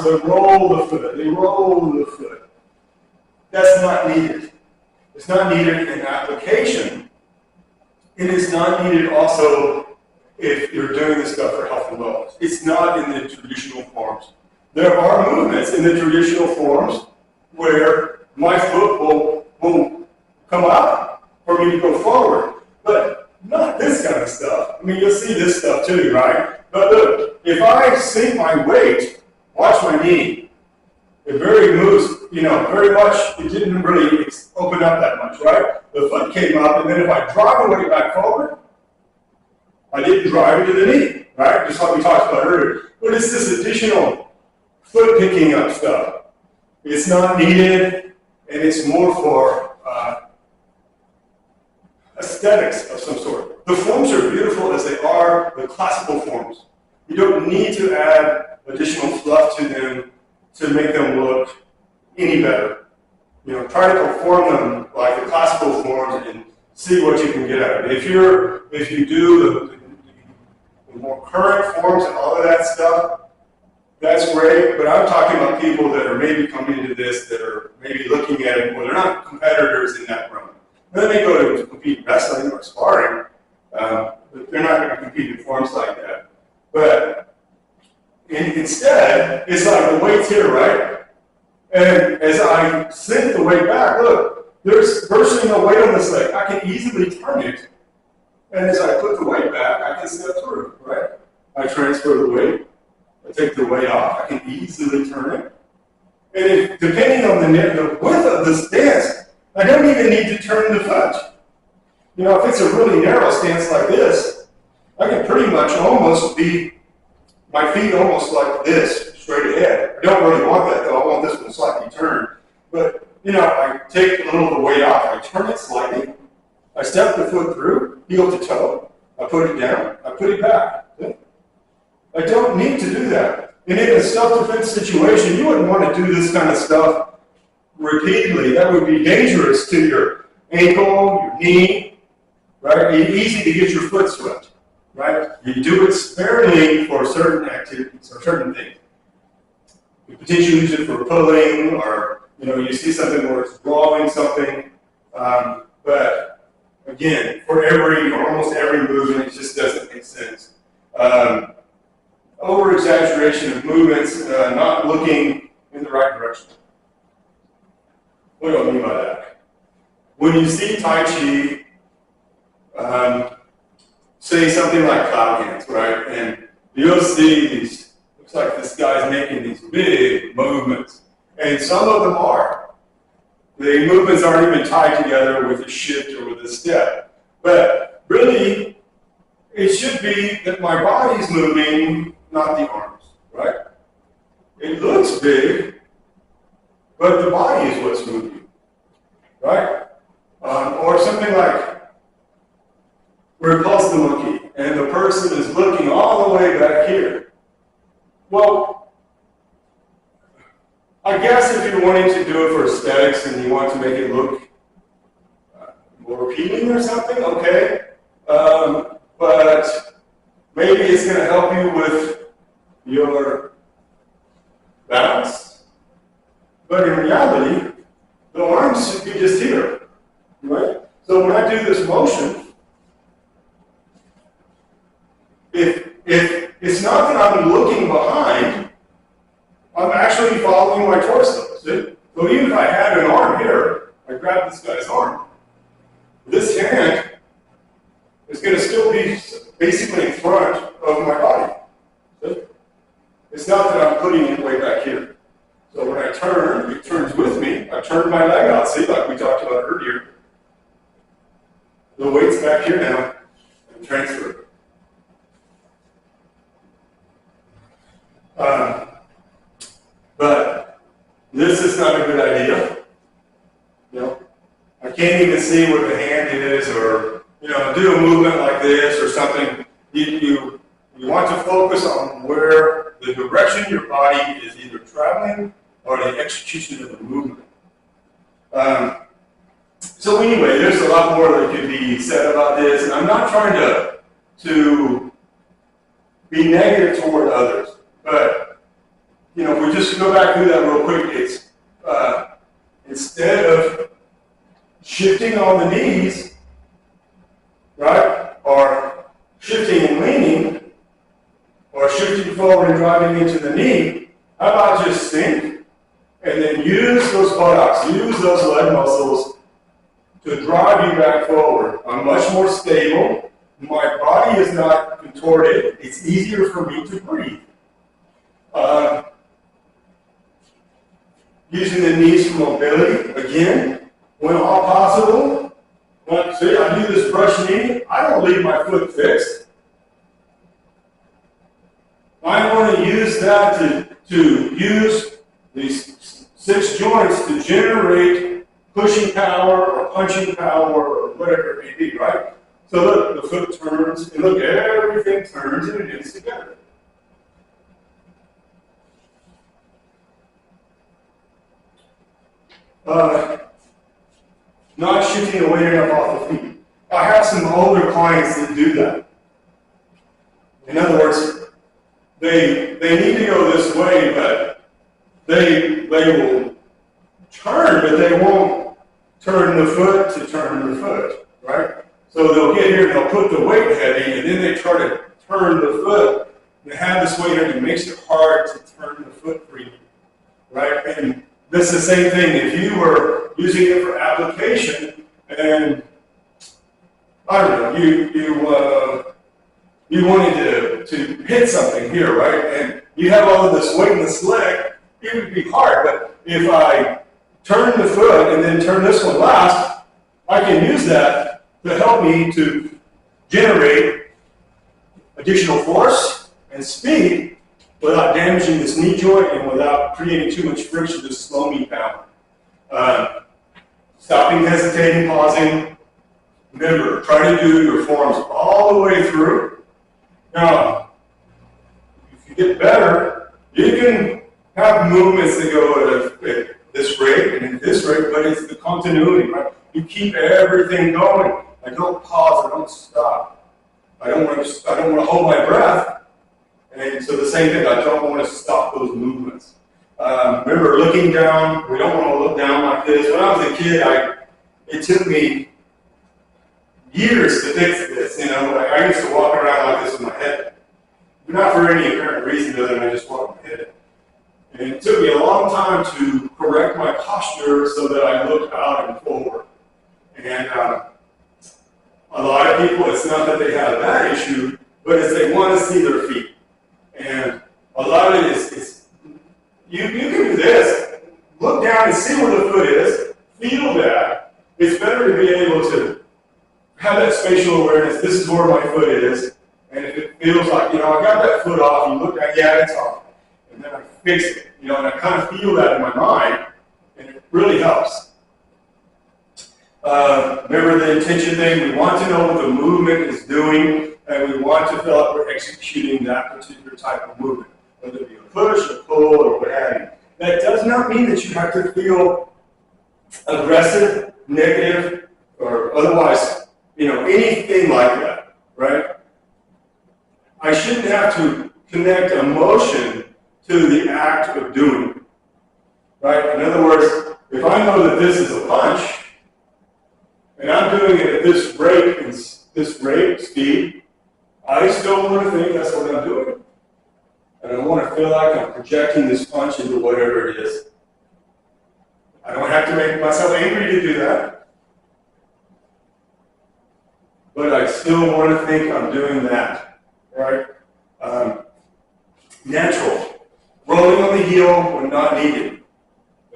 They roll the foot. They roll the foot. That's not needed. It's not needed in application. It is not needed also if you're doing this stuff for health and wellness. It's not in the traditional forms. There are movements in the traditional forms where my foot will come up for me to go forward, but not this kind of stuff. I mean, you'll see this stuff too, right? But look, if I sink my weight, watch my knee. It very moves, very much, it didn't really open up that much, right? The foot came up, and then if I drive the weight back forward, I didn't drive it to the knee, right? Just like we talked about earlier. But it's this additional foot picking up stuff. It's not needed, and it's more for aesthetics of some sort. The forms are beautiful as they are, the classical forms. You don't need to add additional fluff to them to make them look any better. Try to perform them like the classical forms and see what you can get out of it. If you do the more current forms and all of that stuff, that's great, but I'm talking about people that are maybe coming into this, that are maybe looking at it, well, they're not competitors in that realm. Then they go to compete in wrestling or sparring, but they're not going to compete in forms like that. But instead, it's like the weight's here, right? And as I sink the weight back, look, there's virtually no weight on this leg. I can easily turn it. And as I put the weight back, I can step through, right? I transfer the weight. I take the weight off. I can easily turn it. And depending on the width of the stance, I don't even need to turn the foot. If it's a really narrow stance like this, I can pretty much almost be, my feet almost like this, straight ahead. I don't really want that though. I want this one slightly turned. But, I take a little of the weight off, I turn it slightly, I step the foot through, heel to toe, I put it down, I put it back. I don't need to do that. And in a self-defense situation, you wouldn't want to do this kind of stuff repeatedly. That would be dangerous to your ankle, your knee, right? It's easy to get your foot swept, right? You do it sparingly for certain activities or certain things. You potentially use it for pulling, or you see something where it's drawing something. But again, for almost every movement, it just doesn't make sense. Over-exaggeration of movements, not looking in the right direction. What do I mean by that? When you see Tai Chi, say something like cloud hands, right? And you'll see these, looks like this guy's making these big movements. And some of them are. The movements aren't even tied together with a shift or with a step. But really, it should be that my body's moving, not the arms, right? It looks big, but the body is what's moving, right? Or something like repulse the monkey, and the person is looking all the way back here. Well, I guess if you're wanting to do it for aesthetics and you want to make it look more appealing or something, okay. But maybe it's going to help you with your balance. But in reality, the arms should be just here, right? So when I do this motion, if it's not that I'm looking behind, I'm actually following my torso. See? So even if I had an arm here, I grab this guy's arm. This hand is going to still be basically in front of my body. See? It's not that I'm putting it way back here. So when I turn, it turns with me. I turn my leg out, see, like we talked about earlier. The weight's back here now, and transfer it. But this is not a good idea. I can't even see what the hand is, or do a movement like this or something. You want to focus on where the direction your body is either traveling or the execution of the movement. So anyway, there's a lot more that could be said about this, and I'm not trying to be negative toward others, but if we just go back through that real quick, it's instead of shifting on the knees, right, or shifting and leaning, or shifting forward and driving into the knee, how about just sink and then use those buttocks, use those leg muscles to drive you back forward. I'm much more stable. My body is not contorted. It's easier for me to breathe. Using the knees for mobility, again, when all possible. See, I do this brush knee, I don't leave my foot fixed. I want to use that to use these 6 joints to generate pushing power or punching power or whatever it may be, right? So look, the foot turns, and look, everything turns and it is together. Not shifting the weight enough off the feet. I have some older clients that do that. In other words, they need to go this way, but they will turn, but they won't turn the foot to turn the foot, right? So they'll get here and they'll put the weight heavy, and then they try to turn the foot. They have this weight and it makes it hard to turn the foot freely, right? And this is the same thing. If you were using it for application, and I don't know, you wanted to hit something here, right? And you have all of this weight in this leg, it would be hard. But if I turn the foot and then turn this one last, I can use that to help me to generate additional force and speed without damaging this knee joint and without creating too much friction to slow me down. Stopping, hesitating, pausing. Remember, try to do your forearms all the way through. Now, if you get better, you can have movements that go at this rate and at this rate, but it's the continuity, right? You keep everything going. I don't pause, I don't stop. I don't want to hold my breath. And so the same thing, I don't want to stop those movements. Remember, looking down, we don't want to look down like this. When I was a kid, it took me years to fix this. I used to walk around like this with my head. Not for any apparent reason other than I just walked my head. And it took me a long time to correct my posture so that I looked out and forward. And a lot of people, it's not that they have that issue, but it's they want to see their feet. And a lot of it is you can do this. Look down and see where the foot is. Feel that. It's better to be able to have that spatial awareness. This is where my foot is. And if it feels like, I got that foot off, you look at, yeah, it's off. And then I fix it, and I kind of feel that in my mind, and it really helps. Remember the intention thing, we want to know what the movement is doing, and we want to feel like we're executing that particular type of movement, whether it be a push, a pull, or what have you. That does not mean that you have to feel aggressive, negative, or otherwise, anything like that, right? I shouldn't have to connect emotion to the act of doing, right? In other words, if I know that this is a punch, and I'm doing it at this rate and this rate, speed, I still want to think that's what I'm doing. And I want to feel like I'm projecting this punch into whatever it is. I don't have to make myself angry to do that. But I still want to think I'm doing that, right? Natural. Rolling on the heel when not needed.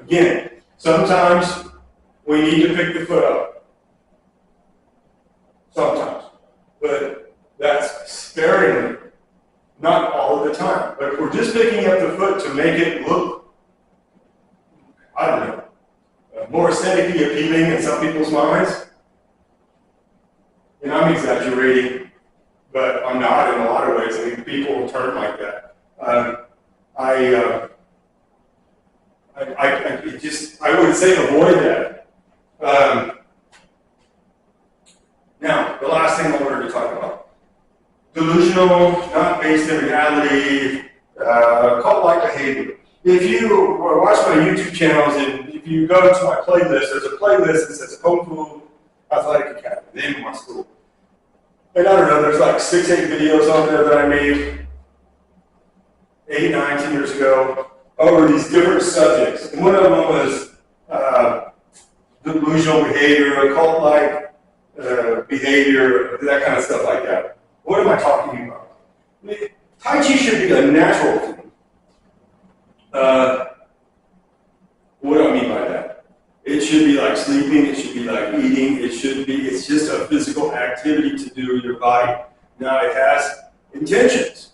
Again, sometimes we need to pick the foot up. Sometimes. But that's sparingly, not all of the time. But if we're just picking up the foot to make it look, I don't know, more aesthetically appealing in some people's minds, and I'm exaggerating, but I'm not in a lot of ways. I mean, people turn like that. I would say avoid that. Now, the last thing I wanted to talk about. Delusional, not based in reality, cult-like behavior. if you watch my YouTube channels and if you go to my playlist, there's a playlist that says Kung Fu Athletic Academy, the name of my school. And I don't know, there's like 6, 8 videos on there that I made 8, 9, 10 years ago over these different subjects. And one of them was delusional behavior, cult-like behavior, that kind of stuff like that. What am I talking about? Tai Chi should be a natural thing. What do I mean by that? It should be like sleeping, it should be like eating, it's just a physical activity to do with your body. Now it has intentions.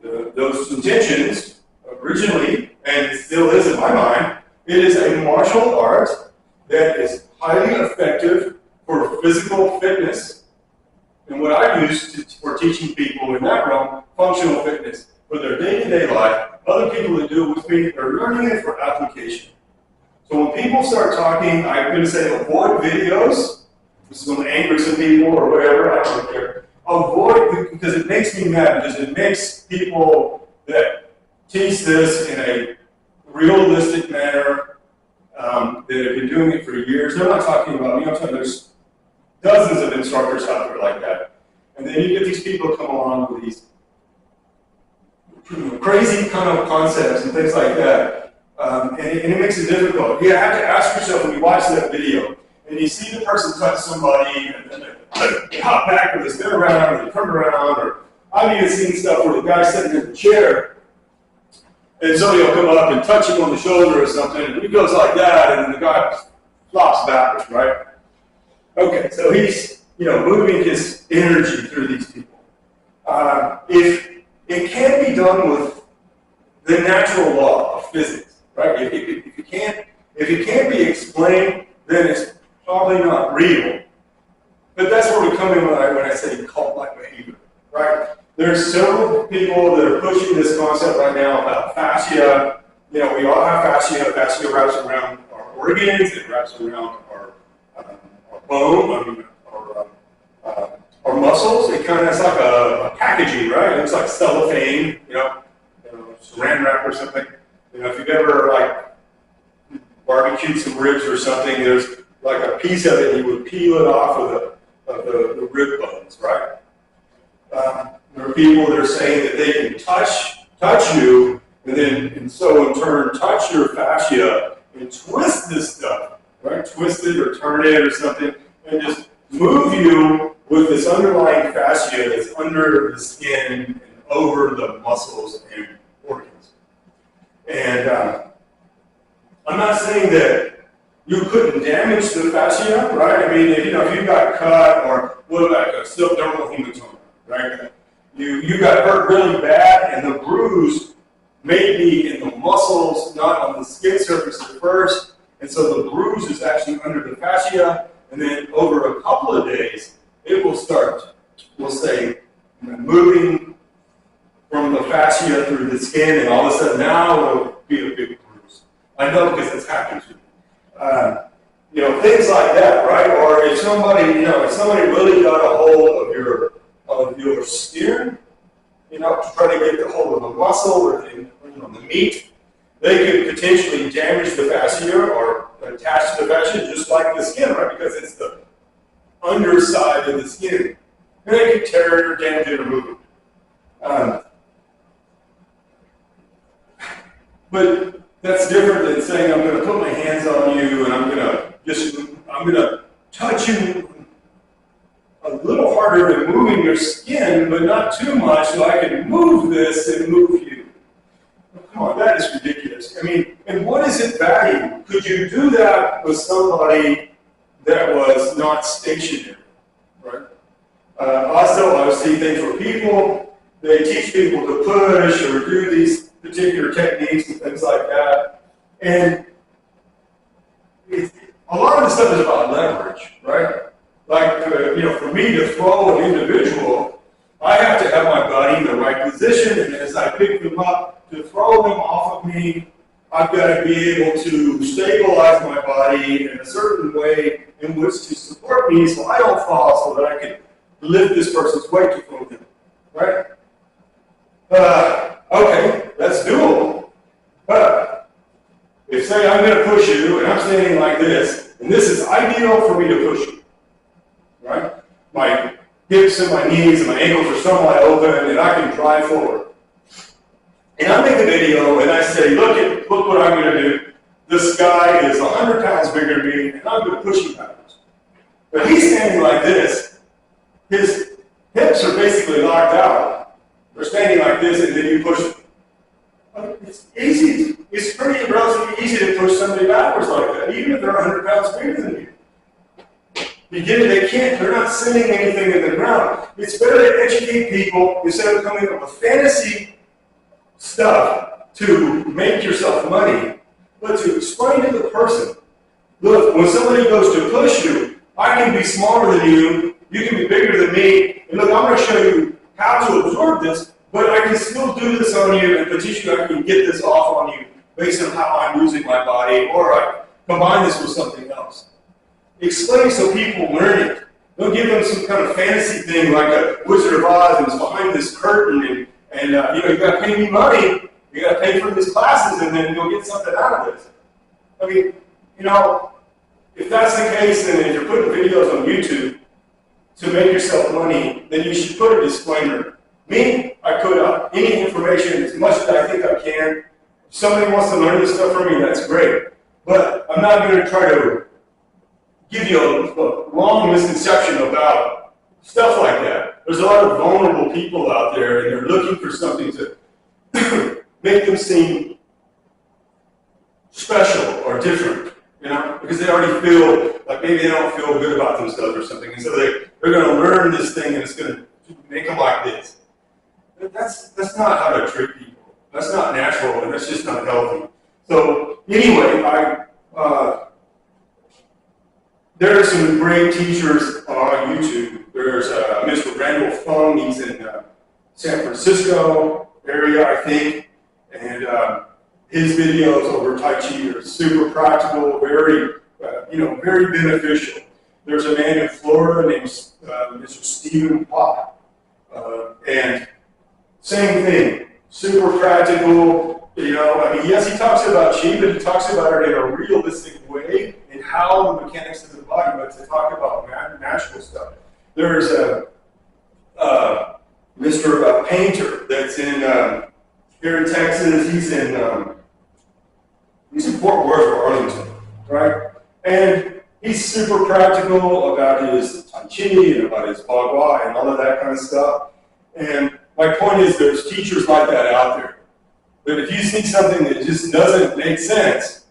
Those intentions, originally, and it still is in my mind, it is a martial art that is highly effective for physical fitness, and what I use for teaching people in that realm, functional fitness, for their day-to-day life. Other people that do it with me are learning it for application. So when people start talking, I'm going to say avoid videos. This is going to anger some people or whatever, I don't care. Avoid, because it makes me mad, because it makes people that teach this in a realistic manner, that have been doing it for years. They're not talking about me, I'm talking, there's dozens of instructors out there like that. And then you get these people come along with these crazy kind of concepts and things like that. And it makes it difficult. You have to ask yourself when you watch that video, and you see the person touch somebody, and then they hop back, or they spin around, or they turn around, or I've even seen stuff where the guy's sitting in the chair, and somebody will come up and touch him on the shoulder or something, and he goes like that, and then the guy flops backwards, right? Okay, so he's moving his energy through these people. If it can't be done with the natural law of physics, right? If it can't be explained, then it's probably not real. But that's where we come in when I say cult-like behavior, right? There's several people that are pushing this concept right now about fascia. We all have fascia. Fascia wraps around our organs. It wraps around our bone, our muscles. It kind of is like a packaging, right? It looks like cellophane, saran wrap or something. If you've ever barbecued some ribs or something, there's like a piece of it, and you would peel it off of the rib bones, right? There are people that are saying that they can touch you, and so in turn touch your fascia and twist this stuff, right? Twist it or turn it or something, and just move you with this underlying fascia that's under the skin and over the muscles and organs. And I'm not saying that you couldn't damage the fascia, right? I mean, if you got cut, or what about a subdermal hematoma, right? You got hurt really bad, and the bruise may be in the muscles, not on the skin surface at first, and so the bruise is actually under the fascia, and then over a couple of days, it will start, we'll say, moving from the fascia through the skin, and all of a sudden now it'll be a big bruise. I know because it's happened to me. Things like that, right? Or if somebody really got a hold of your skin, to try to get a hold of the muscle or the meat, they could potentially damage the fascia or attach to the fascia just like the skin, right? Because it's the underside of the skin. And they could tear it or damage it or move it. But that's different than saying I'm going to put my hands on you and I'm going to touch you a little harder than moving your skin, but not too much, so I can move this and move you. Come on, that is ridiculous. I mean, and what is it value? Could you do that with somebody that was not stationary, right? Also, I've seen things where they teach people to push or do these particular techniques and things like that. And a lot of this stuff is about leverage, right? Like, for me to throw an individual, I have to have my body in the right position, and as I pick them up, to throw them off of me, I've got to be able to stabilize my body in a certain way in which to support me so I don't fall, so that I can lift this person's weight to throw them, right? Okay, that's doable. But if say I'm going to push you and I'm standing like this, and this is ideal for me to push you, right? My hips and my knees and my ankles are somewhat open and I can drive forward. And I make a video and I say, look what I'm going to do. This guy is 100 pounds bigger than me and I'm going to push him backwards. But he's standing like this. His hips are basically locked out. They're standing like this and then you push them. It's easy. It's pretty relatively easy to push somebody backwards like that, even if they're 100 pounds bigger than you. You get it? They can't. They're not sending anything in the ground. It's better to educate people instead of coming up with fantasy stuff to make yourself money, but to explain to the person, look, when somebody goes to push you, I can be smaller than you, you can be bigger than me, and look, I'm going to show you how to absorb this, but I can still do this on you, and potentially I can get this off on you based on how I'm using my body, or I combine this with something else. Explain so people learn it. Don't give them some kind of fantasy thing like a Wizard of Oz and it's behind this curtain and you got to pay me money, you got to pay for these classes, and then you'll get something out of this. I mean, if that's the case, and if you're putting videos on YouTube to make yourself money, then you should put a disclaimer. Me, I put up any information as much as I think I can. If somebody wants to learn this stuff from me, that's great. But I'm not going to try to give you a long misconception about stuff like that. There's a lot of vulnerable people out there, and they're looking for something to make them seem special or different, because they already feel like maybe they don't feel good about themselves or something, and so they're going to learn this thing, and it's going to make them like this. That's not how to treat people. That's not natural, and that's just not healthy. So anyway, there are some great teachers on YouTube. There's Mr. Randall Fung. He's in San Francisco area, I think, and his videos over Tai Chi are super practical, very, very beneficial. There's a man in Florida named Mr. Stephen Pop, and same thing, super practical. Yes, he talks about Chi, but he talks about it in a realistic way and how the mechanics of the body, but to talk about natural stuff. There's Mr. Painter that's in here in Texas. He's in Fort Worth or Arlington, right? And he's super practical about his Tai Chi and about his Bagua and all of that kind of stuff. And my point is, there's teachers like that out there. But if you see something that just doesn't make sense,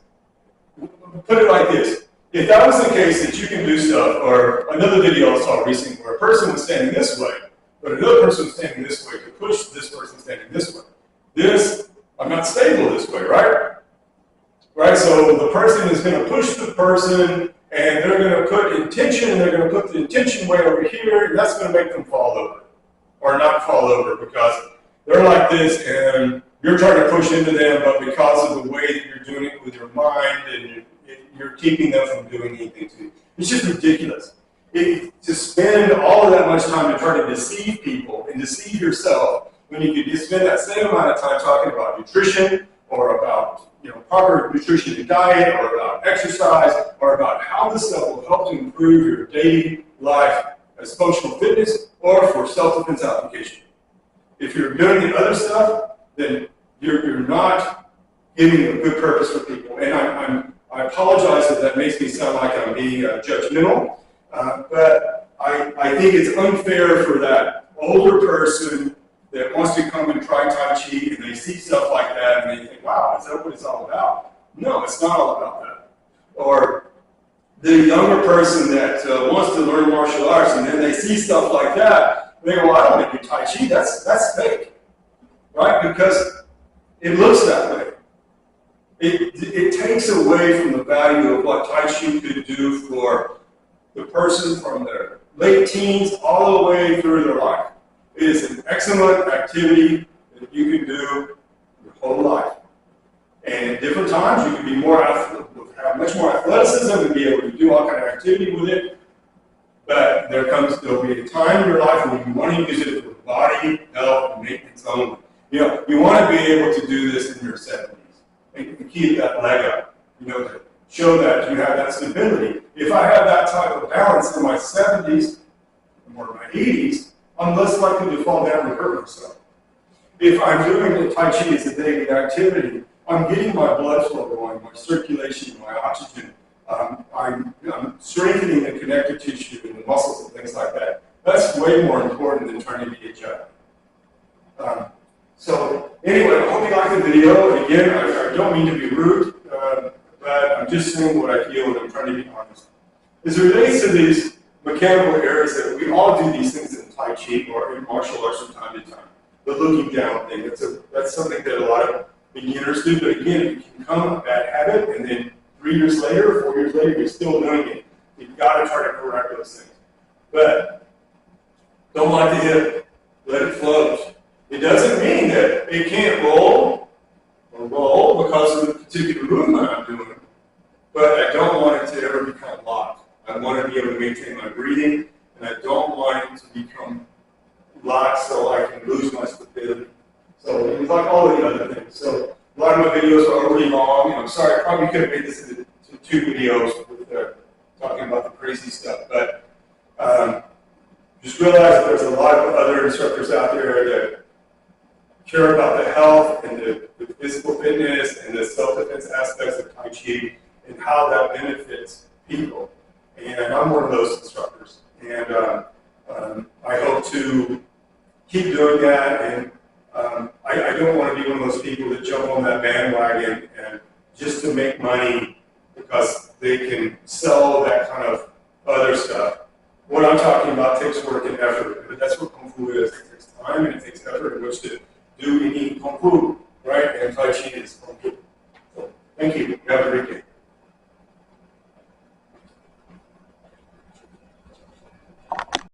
put it like this. If that was the case that you can do stuff, or another video I saw recently where a person was standing this way, but another person was standing this way to push this person standing this way. I'm not stable this way, right? Right, so the person is going to push the person, and they're going to put intention, and they're going to put the intention way over here, and that's going to make them fall over. Or not fall over, because they're like this, and you're trying to push into them, but because of the way that you're doing it with your mind, and you're keeping them from doing anything to you. It's just ridiculous. To spend all of that much time to try to deceive people and deceive yourself, when you could just spend that same amount of time talking about nutrition, or about proper nutrition and diet, or about exercise, or about how this stuff will help to improve your daily life as functional fitness or for self-defense application. If you're doing the other stuff, then you're not giving a good purpose for people. And I apologize if that makes me sound like I'm being judgmental, but I think it's unfair for that older person that wants to come and try Tai Chi, and they see stuff like that, and they think, wow, is that what it's all about? No, it's not all about that. Or the younger person that wants to learn martial arts, and then they see stuff like that, they go, well, I don't want to do Tai Chi, that's fake, right? Because it looks that way. It takes away from the value of what Tai Chi could do for the person from their late teens all the way through their life. It is an excellent activity that you can do your whole life. And at different times, you can be have much more athleticism and be able to do all kind of activity with it. But there'll be a time in your life when you want to use it for body, health, and maintenance only. You want to be able to do this in your 70s. and keep that leg up, to show that you have that stability. If I have that type of balance in my 70s or my 80s, I'm less likely to fall down and hurt myself. If I'm doing the Tai Chi as a daily activity, I'm getting my blood flow going, my circulation, my oxygen. I'm strengthening the connective tissue and the muscles and things like that. That's way more important than trying to be a judge. So anyway, I hope you like the video. And again, I don't mean to be rude, but I'm just saying what I feel and I'm trying to be honest. As it relates to these mechanical areas that we all do these things in Tai Chi or in martial arts from time to time. The looking down thing, that's something that a lot of beginners do, but again, it can become a bad habit, and then 3 years later, 4 years later, you're still doing it. You've got to try to correct those things. But don't like the hip, let it float. It doesn't mean that it can't roll because of the particular movement I'm doing, but I don't want it to ever become locked. I want to be able to maintain my breathing, and I don't want it to become locked so I can lose my stability. So it's like all of the other things. So a lot of my videos are overly long. I'm sorry, I probably could have made this into 2 videos with talking about the crazy stuff, but just realize that there's a lot of other instructors out there that care about the health and the physical fitness and the self-defense aspects of Tai Chi and how that benefits people. And I'm one of those instructors. And I hope to keep doing that. And I don't want to be one of those people that jump on that bandwagon and just to make money because they can sell that kind of other stuff. What I'm talking about takes work and effort. But that's what Kung Fu is. It takes time and it takes effort in which to do any Kung Fu, right? And Tai Chi is Kung Fu. So, thank you. Have a great day.